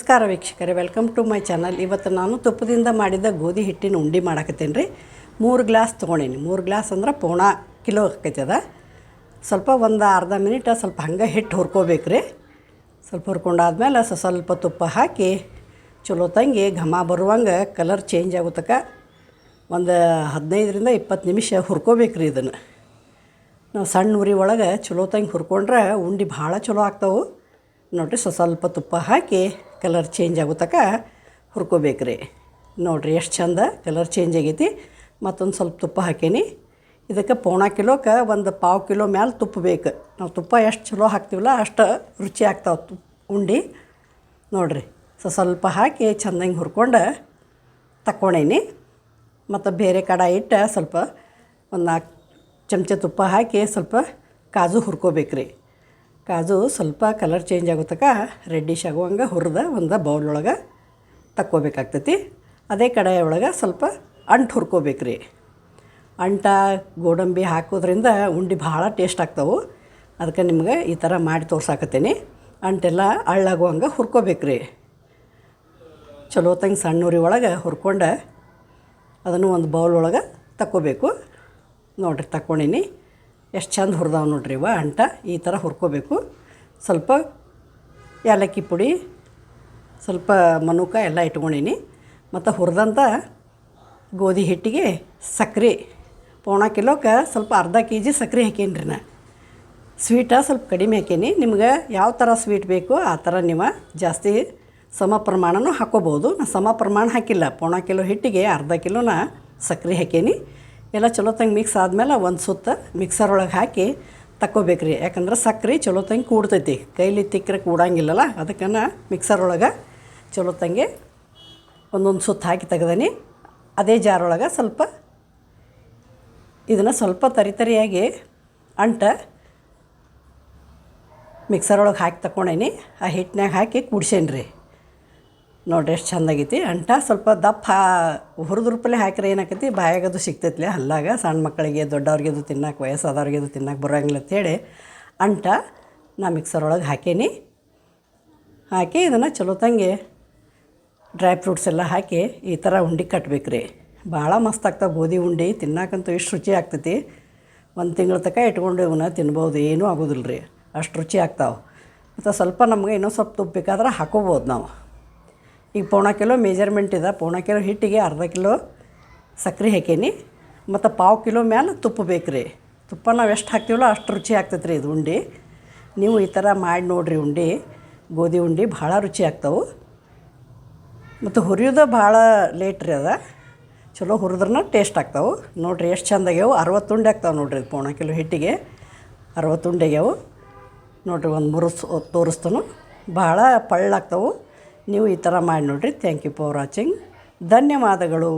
ನಮಸ್ಕಾರ ವೀಕ್ಷಕರೇ, welcome to my channel. ಇವತ್ತು ನಾನು ತುಪ್ಪದಿಂದ ಮಾಡಿದ ಗೋಧಿ ಹಿಟ್ಟಿನ ಉಂಡೆ ಮಾಡಾಕತ್ತೀನಿ ರೀ. 3 ಗ್ಲಾಸ್ ತೊಗೊಂಡೀನಿ. 3 ಗ್ಲಾಸ್ ಅಂದ್ರೆ ಪೌಣಾ ಕಿಲೋ ಆಕೈತದ. ಸ್ವಲ್ಪ ಒಂದು ಅರ್ಧ ಮಿನಿಟ್ ಸ್ವಲ್ಪ ಹಂಗೆ ಹಿಟ್ಟು ಹುರ್ಕೋಬೇಕು ರೀ. ಸ್ವಲ್ಪ ಹುರ್ಕೊಂಡಾದ್ಮೇಲೆ ಸ್ವಲ್ಪ ತುಪ್ಪ ಹಾಕಿ ಚಲೋ ತಂಗಿ ಘಮ ಬರುವಂಗೆ ಕಲರ್ ಚೇಂಜ್ ಆಗುತ್ತಕ ಒಂದು 15ರಿಂದ 20 ನಿಮಿಷ ಹುರ್ಕೋಬೇಕು ರೀ. ಇದನ್ನು ನಾವು ಸಣ್ಣ ಉರಿ ಒಳಗೆ ಚಲೋ ತಂಗಿ ಹುರ್ಕೊಂಡ್ರೆ ಉಂಡೆ ಭಾಳ ಚಲೋ ಆಗ್ತಾವೆ ನೋಡಿರಿ. ಸ್ವಲ್ಪ ತುಪ್ಪ ಹಾಕಿ ಕಲರ್ ಚೇಂಜ್ ಆಗುತ್ತಕ ಹುರ್ಕೋಬೇಕು ರೀ. ನೋಡಿರಿ ಎಷ್ಟು ಚಂದ ಕಲರ್ ಚೇಂಜ್ ಆಗೈತಿ. ಮತ್ತೊಂದು ಸ್ವಲ್ಪ ತುಪ್ಪ ಹಾಕೀನಿ. ಇದಕ್ಕೆ ಪೌಣಾ ಕಿಲೋಕ್ಕೆ ಒಂದು ಪಾವು ಕಿಲೋ ಮ್ಯಾಲೆ ತುಪ್ಪ ಬೇಕು. ನಾವು ತುಪ್ಪ ಎಷ್ಟು ಚಲೋ ಹಾಕ್ತೀವಲ್ಲ ಅಷ್ಟು ರುಚಿ ಆಗ್ತಾವೆ ಉಂಡೆ. ನೋಡಿರಿ ಸ್ವಲ್ಪ ಹಾಕಿ ಚೆಂದಂಗೆ ಹುರ್ಕೊಂಡು ತಕ್ಕೊಂಡೀನಿ. ಮತ್ತು ಬೇರೆ ಕಡಾಯಿ ಇಟ್ಟು ಸ್ವಲ್ಪ ಒಂದು 4 ಚಮಚ ತುಪ್ಪ ಹಾಕಿ ಸ್ವಲ್ಪ ಕಾಜು ಹುರ್ಕೋಬೇಕು ರೀ. ಕಾಜು ಸ್ವಲ್ಪ ಕಲರ್ ಚೇಂಜ್ ಆಗುತ್ತಕ ರೆಡ್ಡಿಶ್ ಆಗುವಂಗೆ ಹುರಿದ ಒಂದು ಬೌಲೊಳಗೆ ತಕ್ಕೋಬೇಕಾಗ್ತೈತಿ. ಅದೇ ಕಡಾಯಿ ಒಳಗೆ ಸ್ವಲ್ಪ ಅಂಟು ಹುರ್ಕೋಬೇಕು ರೀ. ಅಂಟ ಗೋಡಂಬಿ ಹಾಕೋದ್ರಿಂದ ಉಂಡೆ ಭಾಳ ಟೇಸ್ಟ್ ಆಗ್ತಾವೆ. ಅದಕ್ಕೆ ನಿಮ್ಗೆ ಈ ಥರ ಮಾಡಿ ತೋರ್ಸಾಕತ್ತೀನಿ. ಅಂಟೆಲ್ಲ ಹಳ್ಳಾಗುವಂಗೆ ಹುರ್ಕೋಬೇಕು ರೀ. ಚಲೋ ತಂಗೆ ಸಣ್ಣ ಉರಿ ಒಳಗೆ ಹುರ್ಕೊಂಡು ಅದನ್ನು ಒಂದು ಬೌಲ್ ಒಳಗೆ ತಕ್ಕೋಬೇಕು. ನೋಡಿರಿ ತಕ್ಕೊಂಡೀನಿ. ಎಷ್ಟು ಚಂದ ಹುರಿದಾವೆ ನೋಡ್ರಿ ಇವ ಅಂಟ. ಈ ಥರ ಹುರ್ಕೋಬೇಕು. ಸ್ವಲ್ಪ ಏಲಕ್ಕಿ ಪುಡಿ, ಸ್ವಲ್ಪ ಮನುಕ ಎಲ್ಲ ಇಟ್ಕೊಂಡೀನಿ. ಮತ್ತು ಹುರಿದಂಥ ಗೋಧಿ ಹಿಟ್ಟಿಗೆ ಸಕ್ಕರೆ ಪೌಣಾ ಕಿಲೋಕ್ಕೆ ಸ್ವಲ್ಪ ಅರ್ಧ ಕೆಜಿ ಸಕ್ಕರೆ ಹಾಕೀನಿ ರೀ. ನಾ ಸ್ವೀಟ ಸ್ವಲ್ಪ ಕಡಿಮೆ ಹಾಕೀನಿ. ನಿಮ್ಗೆ ಯಾವ ಥರ ಸ್ವೀಟ್ ಬೇಕು ಆ ಥರ ನೀವು ಜಾಸ್ತಿ ಸಮ ಪ್ರಮಾಣನೂ ಹಾಕ್ಕೋಬೋದು. ನಾನು ಸಮ ಪ್ರಮಾಣ ಹಾಕಿಲ್ಲ. ಪೌಣಾ ಕಿಲೋ ಹಿಟ್ಟಿಗೆ ಅರ್ಧ ಕಿಲೋನ ಸಕ್ಕರೆ ಹಾಕೀನಿ. ಎಲ್ಲ ಚಲೋ ತಂಗೆ ಮಿಕ್ಸ್ ಆದಮೇಲೆ ಒಂದು ಸುತ್ತ ಮಿಕ್ಸರ್ ಒಳಗೆ ಹಾಕಿ ತಕ್ಕೋಬೇಕು ರೀ. ಯಾಕಂದ್ರೆ ಸಕ್ಕರೆ ಚಲೋ ತಂಗೆ ಕೂಡ್ತೈತಿ, ಕೈಲಿ ತಿಕ್ಕರೆ ಕೂಡಂಗಿಲ್ಲಲ್ಲ. ಅದಕ್ಕೆ ಮಿಕ್ಸರ್ ಒಳಗೆ ಚಲೋ ತಂಗೆ ಒಂದೊಂದು ಸುತ್ತ ಹಾಕಿ ತೆಗ್ದೀನಿ. ಅದೇ ಜಾರೊಳಗೆ ಸ್ವಲ್ಪ ಇದನ್ನು ಸ್ವಲ್ಪ ತರಿಯಾಗಿ ಅಂಟ ಮಿಕ್ಸರ್ ಒಳಗೆ ಹಾಕಿ ತಗೊಂಡೇನಿ. ಆ ಹಿಟ್ಟಿನಾಗ ಹಾಕಿ ಕೂಡ್ಸೇನಿ ರೀ. ನೋಡ್ರಿ ಎಷ್ಟು ಚೆಂದಾಗೈತಿ ಅಂಟ. ಸ್ವಲ್ಪ ದಪ್ಪ ಹುರಿದ ರೂಪಲೆ ಹಾಕಿದ್ರೆ ಏನಾಕೈತಿ, ಬಾಯಾಗದು ಸಿಗ್ತೈತ್ಲೆ ಹಲ್ಲಾಗ. ಸಣ್ಣ ಮಕ್ಕಳಿಗೆ ದೊಡ್ಡವ್ರಿಗೆದು ತಿನ್ನಕ್ಕೆ, ವಯಸ್ಸಾದವ್ರಿಗೆದು ತಿನ್ನಕ್ಕೆ ಬರೋಂಗಿಲ್ಲ ಅಂತೇಳಿ ಅಂಟ ನಾ ಮಿಕ್ಸರ್ ಒಳಗೆ ಹಾಕೀನಿ. ಹಾಕಿ ಇದನ್ನು ಚಲೋ ತಂಗಿ ಡ್ರೈ ಫ್ರೂಟ್ಸ್ ಎಲ್ಲ ಹಾಕಿ ಈ ಥರ ಉಂಡೆ ಕಟ್ಬೇಕು ರೀ. ಭಾಳ ಮಸ್ತ್ ಆಗ್ತಾವೆ ಗೋಧಿ ಉಂಡೆ. ತಿನ್ನಕ್ಕಂತೂ ಇಷ್ಟು ರುಚಿ ಆಗ್ತೈತಿ. 1 ತಿಂಗಳ ತನಕ ಇಟ್ಕೊಂಡು ಇವನ್ನ ತಿನ್ಬೋದು, ಏನೂ ಆಗೋದಿಲ್ಲ ರೀ. ಅಷ್ಟು ರುಚಿ ಆಗ್ತಾವೆ. ಮತ್ತು ಸ್ವಲ್ಪ ನಮ್ಗೆ ಇನ್ನೂ ಸ್ವಲ್ಪ ತುಪ್ಪ ಬೇಕಾದ್ರೆ ಹಾಕೋಬೋದು ನಾವು. ಈಗ ಪೌಣಾ ಕಿಲೋ ಮೆಜರ್ಮೆಂಟ್ ಇದೆ. ಪೌಣಾ ಕಿಲೋ ಹಿಟ್ಟಿಗೆ ಅರ್ಧ ಕಿಲೋ ಸಕ್ಕರೆ ಹಾಕೀನಿ. ಮತ್ತು ಪಾವು ಕಿಲೋ ಮ್ಯಾಲೆ ತುಪ್ಪ ಬೇಕು ರೀ. ತುಪ್ಪ ನಾವು ಎಷ್ಟು ಹಾಕ್ತೀವಲ್ಲ ಅಷ್ಟು ರುಚಿ ಆಗ್ತೈತೆ ರೀ ಇದು ಉಂಡೆ. ನೀವು ಈ ಥರ ಮಾಡಿ ನೋಡಿರಿ. ಉಂಡೆ ಗೋಧಿ ಉಂಡೆ ಭಾಳ ರುಚಿ ಆಗ್ತಾವೆ. ಮತ್ತು ಹುರಿಯೋದು ಭಾಳ ಲೇಟ್ ರೀ. ಅದ ಚಲೋ ಹುರಿದ್ರನ್ನ ಟೇಸ್ಟ್ ಆಗ್ತಾವೆ. ನೋಡಿರಿ ಎಷ್ಟು ಚೆಂದಾಗ್ಯಾವು. 60 ಉಂಡೆ ಆಗ್ತಾವೆ ನೋಡಿರಿ. ಪೌಣಾ ಕಿಲೋ ಹಿಟ್ಟಿಗೆ 60 ಉಂಡೆ ಆಗ್ಯಾವು ನೋಡಿರಿ. ಒಂದು ತೋರಿಸ್ತಾನು ಭಾಳ ಪಳ್ಳಾಗ್ತಾವೆ. ನೀವು ಈ ಥರ ಮಾಡಿ ನೋಡಿರಿ. Thank you for watching. ಧನ್ಯವಾದಗಳು.